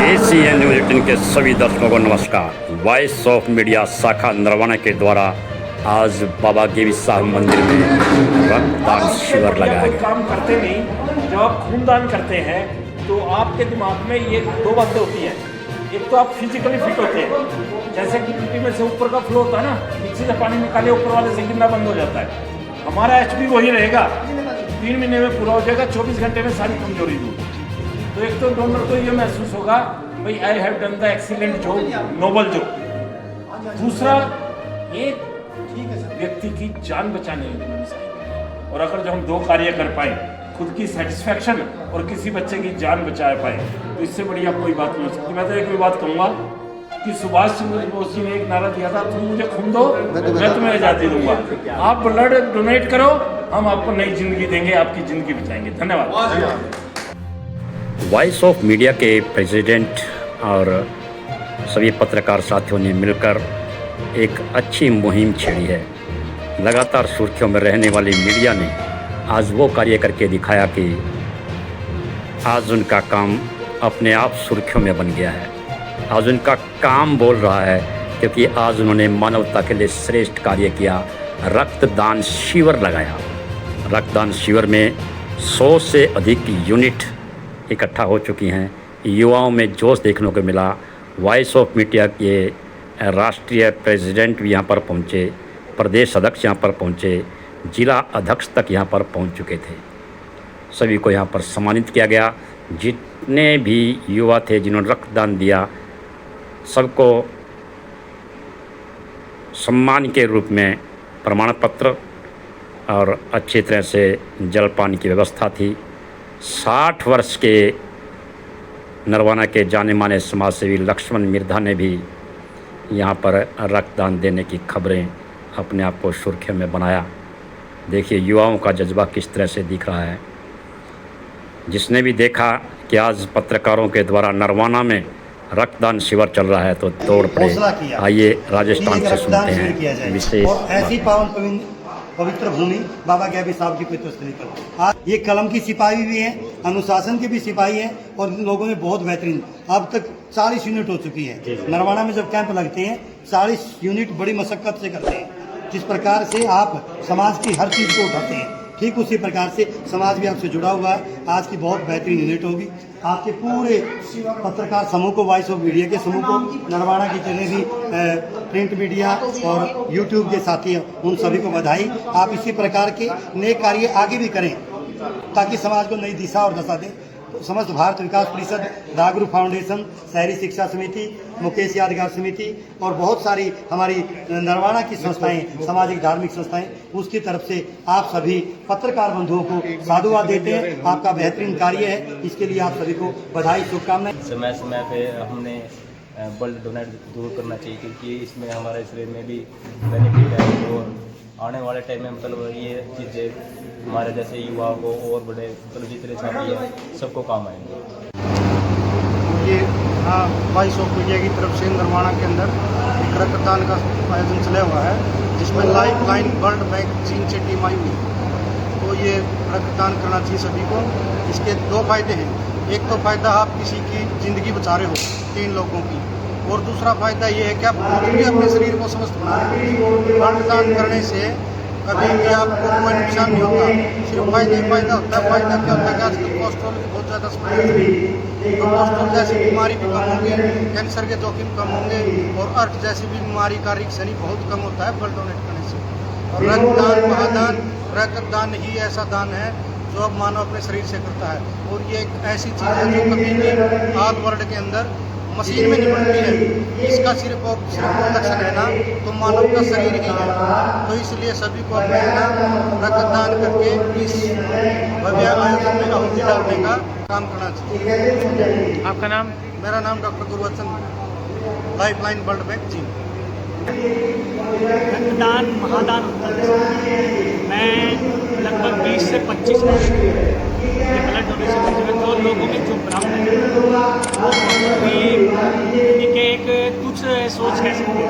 Asian news 18 के सभी दर्शकों को नमस्कार। वॉइस ऑफ मीडिया शाखा नरवाना के द्वारा आज बाबा गेवी साहब मंदिर में रक्तदान शिविर लगाया गया। काम करते नहीं, जब आप खूनदान करते हैं तो आपके दिमाग में ये दो बातें होती हैं। एक तो आप फिजिकली फिट होते हैं, जैसे कि मिट्टी में से ऊपर का फ्लो होता है ना, नीचे से पानी निकाले ऊपर वाले से गिरना बंद हो जाता है। हमारा HP वही रहेगा, 3 महीने में पूरा हो जाएगा, 24 घंटे में सारी कमजोरी दूर। तो एक तो डोनर को ये महसूस होगा भाई I have done the excellent job, noble job. दूसरा, एक व्यक्ति की जान बचाने में, और अगर जब हम दो कार्य कर पाए, खुद की सेटिस्फैक्शन और किसी बच्चे की जान बचा पाए, तो इससे बढ़िया कोई बात नहीं हो सकती। मैं तो एक भी बात कहूँगा कि सुभाष चंद्र बोस जी ने एक नारा दिया था, तुम मुझे खून दो मैं तुम्हें आज़ादी दूंगा। आप ब्लड डोनेट करो, हम आपको नई जिंदगी देंगे, आपकी जिंदगी बचाएंगे। धन्यवाद। वॉइस ऑफ मीडिया के प्रेसिडेंट और सभी पत्रकार साथियों ने मिलकर एक अच्छी मुहिम छेड़ी है। लगातार सुर्खियों में रहने वाली मीडिया ने आज वो कार्य करके दिखाया कि आज उनका काम अपने आप सुर्खियों में बन गया है। आज उनका काम बोल रहा है, क्योंकि आज उन्होंने मानवता के लिए श्रेष्ठ कार्य किया, रक्तदान शिविर लगाया। रक्तदान शिविर में 100 से अधिक यूनिट इकट्ठा हो चुकी हैं। युवाओं में जोश देखने को मिला। वॉइस ऑफ मीडिया के राष्ट्रीय प्रेसिडेंट भी यहाँ पर पहुँचे, प्रदेश अध्यक्ष यहाँ पर पहुँचे, जिला अध्यक्ष तक यहाँ पर पहुँच चुके थे। सभी को यहाँ पर सम्मानित किया गया। जितने भी युवा थे जिन्होंने रक्तदान दिया, सबको सम्मान के रूप में प्रमाण पत्र और अच्छी तरह से जलपान की व्यवस्था थी। 60 वर्ष के नरवाना के जाने माने समाजसेवी लक्ष्मण मिर्धा ने भी यहाँ पर रक्तदान देने की खबरें अपने आप को सुर्खियों में बनाया। देखिए युवाओं का जज्बा किस तरह से दिख रहा है। जिसने भी देखा कि आज पत्रकारों के द्वारा नरवाना में रक्तदान शिविर चल रहा है तो दौड़ पड़े। आइए राजस्थान से सुनते हैं विशेष। ऐसी पावन पवित्र भूमि बाबा गेवी साहब की पवित्र स्थली पर आज ये कलम की सिपाही भी हैं, अनुशासन के भी सिपाही हैं, और लोगों ने बहुत बेहतरीन अब तक 40 यूनिट हो चुकी है। नरवाना में जब कैंप लगते हैं 40 यूनिट बड़ी मशक्कत से करते हैं। जिस प्रकार से आप समाज की हर चीज़ को उठाते हैं, ठीक उसी प्रकार से समाज भी आपसे जुड़ा हुआ है। आज की बहुत बेहतरीन यूनिट होगी। आपके पूरे पत्रकार समूह को, वॉइस ऑफ मीडिया के समूह को, नरवाना की जितने भी प्रिंट मीडिया और यूट्यूब के साथी हैं, उन सभी को बधाई। आप इसी प्रकार के नेक कार्य आगे भी करें ताकि समाज को नई दिशा और दशा दें। तो समस्त भारत विकास परिषद, रागरू फाउंडेशन, शहरी शिक्षा समिति, मुकेश यादगार समिति और बहुत सारी हमारी नरवाना की संस्थाएं, सामाजिक धार्मिक संस्थाएं, उसकी तरफ से आप सभी पत्रकार बंधुओं को साधुवाद देते हैं। आपका बेहतरीन कार्य है, इसके लिए आप सभी को बधाई, शुभकामनाएं। समय समय पे हमने ब्लड डोनेट जरूर करना चाहिए, क्योंकि इसमें हमारे शरीर में भी बेनिफिट है और आने वाले टाइम में मतलब ये चीज़ें हमारे जैसे युवाओं को और बड़े मतलब जितने साथी हैं सबको काम आएंगे। ये वॉइस ऑफ मीडिया की तरफ से नरवाना के अंदर एक रक्तदान का आयोजन चला हुआ है, जिसमें लाइफ लाइन ब्लड बैंक चीन से टीम आई हुई है। तो ये रक्तदान करना चाहिए सभी को। इसके 2 फायदे हैं। एक तो फायदा आप किसी की ज़िंदगी बचा रहे हो 3 लोगों की, और दूसरा फायदा ये है कि आप खुद भी अपने शरीर को स्वस्थ बना रहे हो। रक्तदान करने से कभी भी आपको कोई नुकसान नहीं होता, सिर्फ फायदा ही फायदा होता है। फायदा क्या होता है कि आजकल कोलेस्ट्रॉल की बहुत ज़्यादा स्प्रेड है, तो कोलेस्ट्रॉल जैसी बीमारी भी कम होंगे, कैंसर के जोखिम कम होंगे, और अर्थ जैसी भी बीमारी का रिस्क बहुत कम होता है ब्लड डोनेट करने से। और रक्तदान महादान, रक्तदान ही ऐसा दान है जो अब मानव अपने शरीर से करता है। और ये एक ऐसी चीज़ है जो कभी भी आध वर्ल्ड के अंदर मशीन में नहीं बनती है। इसका सिर्फ और सिर्फ प्रोडक्शन है ना, तो मानव का शरीर ही है। तो इसलिए सभी को अपने रक्तदान करके इस भव्य आयोजन में आहुति डालने का काम करना चाहिए। आपका नाम? मेरा नाम doctor Guruvachan, life line blood bank ji. रक्तदान महादान होता है। मैं लगभग 20 से 25 वर्ष ब्लड डोनेशन में तो लोगों के जो भ्रम है एक कुछ सोच कह सकते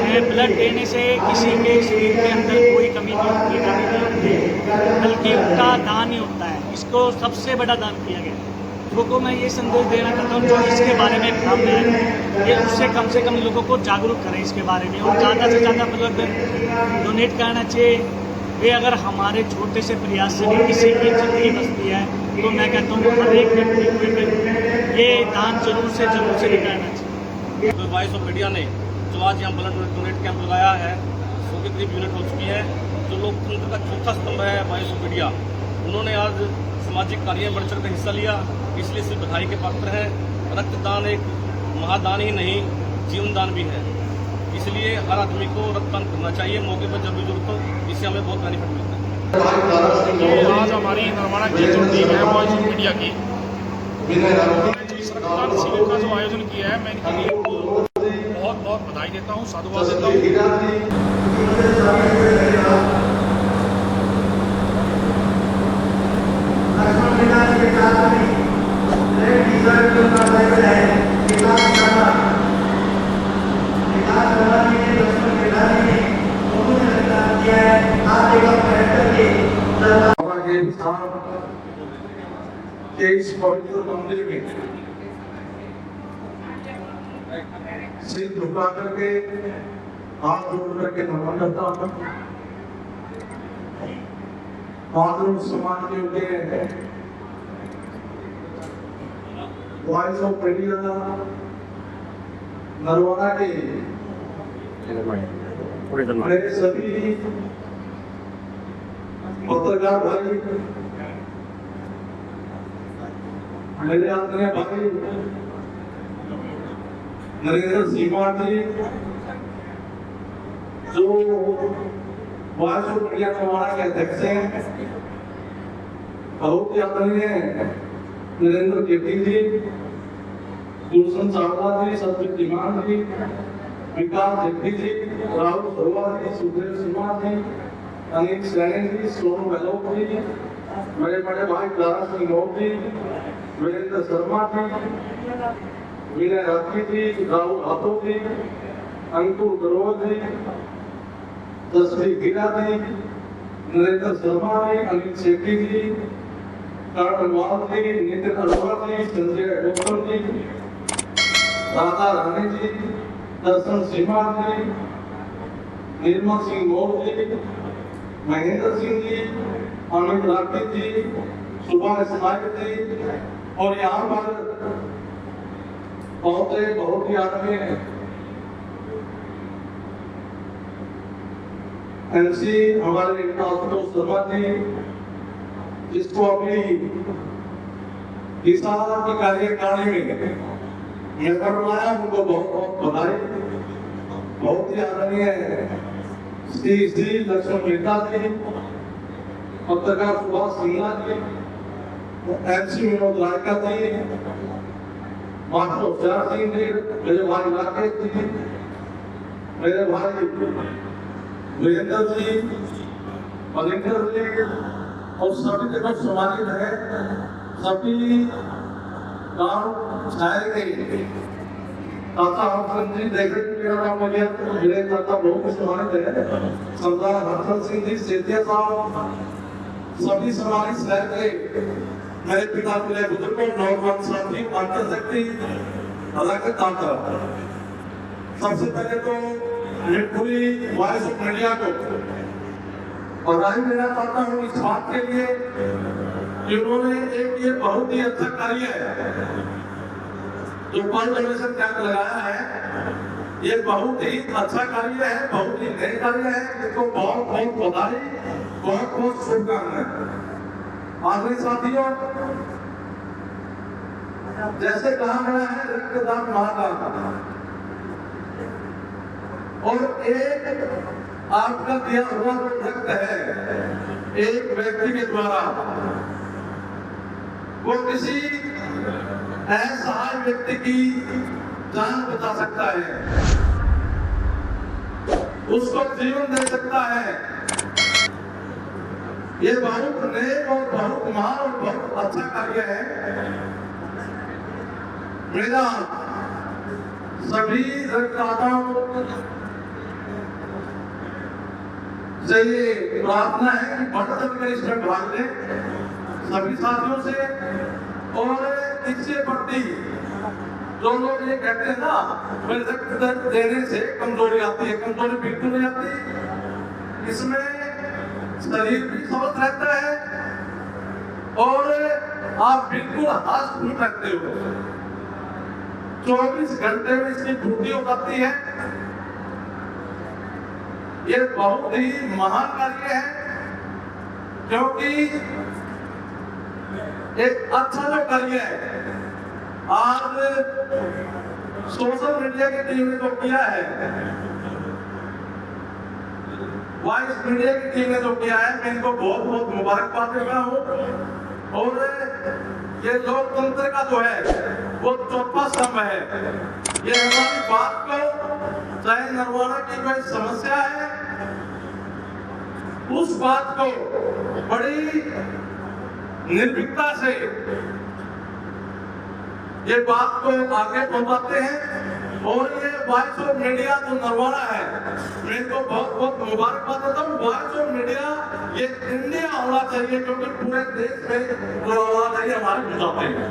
हैं। ब्लड देने से किसी के शरीर के अंदर कोई कमी नहीं होती, बल्कि उनका दान ही होता है। इसको सबसे बड़ा दान किया गया। छात्रों को मैं ये संदेश देना चाहता हूँ जो इसके बारे में भ्रम है ये उससे कम लोगों को जागरूक करें इसके बारे में और ज़्यादा से ज़्यादा मतलब डोनेट करना चाहिए। वे अगर हमारे छोटे से प्रयास से भी किसी की जिंदगी बचती है तो मैं कहता हूँ हर एक व्यक्ति को ये दान जरूर से करना चाहिए। तो वॉइस ऑफ मीडिया ने जो आज यहाँ ब्लड डोनेट कैंप लगाया है 100 के करीब यूनिट हो चुकी है। जो लोकतंत्र का चौथा स्तंभ है वॉइस ऑफ मीडिया, उन्होंने आज सामाजिक कार्य में बढ़ चढ़ कर हिस्सा लिया, इसलिए सिर्फ बधाई के पात्र है। रक्तदान एक महादान ही नहीं जीवन दान भी है, इसलिए हर आदमी को रक्तदान करना चाहिए मौके पर जब भी जरूरत हो। इससे हमें बहुत बेनिफिट मिलता है। आज हमारी नरवाना की जो टीम है वॉइस ऑफ मीडिया की इस रक्तदान शिविर का जो आयोजन किया है, मैं इनकी टीम को बहुत बहुत बधाई देता हूँ, साधुवाद देता हूँ। के इस पवित्र मंदिर में सिर झुका करके हाथ जोड़ करके नमन करता हूँ। मातृ समाज के वॉइस ऑफ मीडिया नरवाना के मेरे सभी पत्रकार भाई, मेरे आदरणीय भाई नरेंद्र सिंह जी जो वॉइस ऑफ मीडिया नरवाना के अध्यक्ष हैं, बहुत ही आदरणीय नरेंद्र जेटली जी, गुलशन चावला जी, सतपाल तिमान जी, विकास जेटली जी, राहुल शर्मा जी, सुदेव सिन्हा जी, अनिल सैनी जी, सोनू गहलोत जी, मेरे बड़े भाई दारा सिंह गौर जी, वीरेंद्र शर्मा जी, विनय राठी जी, राहुल हाथो जी, अंकुर गरोल जी, तस्वीर गिरा जी, नरेंद्र शर्मा जी, अनिल शेट्टी जी, कर्ण वाल जी, नितिन अरोड़ा जी, संजय अडोकर जी, राधा रानी जी, दर्शन सिन्हा जी, निर्मल सिंह गौर जी, महेंद्र सिंह जी, अमित राठी जी, सुभाष नायक जी, और यहाँ पर बहुत ही आदमी एमसी हमारे शर्मा जी, जिसको अपनी दिशा की कार्यकारिणी में मेंबर बनाया, उनको बहुत बहुत बधाई। बहुत ही आदरणीय श्री लक्ष्मण मेहता जी, पत्रकार सुभाष सिंगला जी, एमसी विनोद रायका जी, मास्टर उपचार सिंह जी, मेरे भाई राकेश जी, मेरे भाई वीरेंद्र जी, मलिंदर जी, और सभी जगह सम्मानित है, सभी गांव छाए गए ताता हरचंद जी, देखे मेरा नाम लिया तो मेरे ताता बहुत सम्मानित है, सरदार हरचंद सिंह जी, सेतिया साहब, सभी सम्मानित शहर के मेरे पिता के बुजुर्गों, नौजवान साथी, अंतरशक्ति अलग ताता। सबसे पहले तो पूरी वॉइस ऑफ मीडिया को बधाई देना चाहता हूँ इस बात के लिए कि उन्होंने एक ये बहुत ही अच्छा कार्य है जो ब्लड डोनेशन कैंप लगाया है, ये बहुत ही अच्छा कार्य है, बहुत ही नए कार्य है, इसको बहुत बहुत बधाई, बहुत बहुत शुभकामनाएं। आखिरी साथियों, जैसे कहा गया है रक्तदान महादान, और एक आपका दिया हुआ जो रक्त है एक व्यक्ति के द्वारा वो किसी असहाय व्यक्ति की जान बचा सकता है, उसको जीवन दे सकता है। ये बहुत नेक और बहुत महान और बहुत अच्छा कार्य है। मेरा सभी रक्तदाताओं से ये प्रार्थना है कि बढ़ चढ़कर इसमें भाग लें सभी साथियों से, और इससे बढ़ती, जो लोग ये कहते हैं ना मेरे रक्त देने से कमजोरी आती है, कमजोरी बिल्कुल नहीं आती। इसमें शरीर भी स्वस्थ रहता है और आप बिल्कुल हष्ट रहते हो। 24 घंटे में इसकी ड्यूटी हो जाती है। ये बहुत ही महान कार्य है, क्योंकि एक अच्छा जो कार्य है आज सोशल मीडिया की टीम ने जो किया है, वॉइस मीडिया की टीम ने जो किया है, मैं इनको बहुत बहुत मुबारकबाद देता हूँ। और ये लोकतंत्र का जो है वो चौथा स्तंभ है। ये हमारी बात को, चाहे नरवाना की कोई समस्या है, उस बात को बड़ी निर्भीकता से ये बात को आगे पहुंचाते हैं। और ये वॉइस ऑफ मीडिया जो नरवाना है, मैं इनको बहुत बहुत मुबारकबाद देता हूँ। वॉइस ऑफ मीडिया ये इंडिया होना चाहिए, क्योंकि पूरे देश में जो आवाज है हमारे पहुंचाते हैं।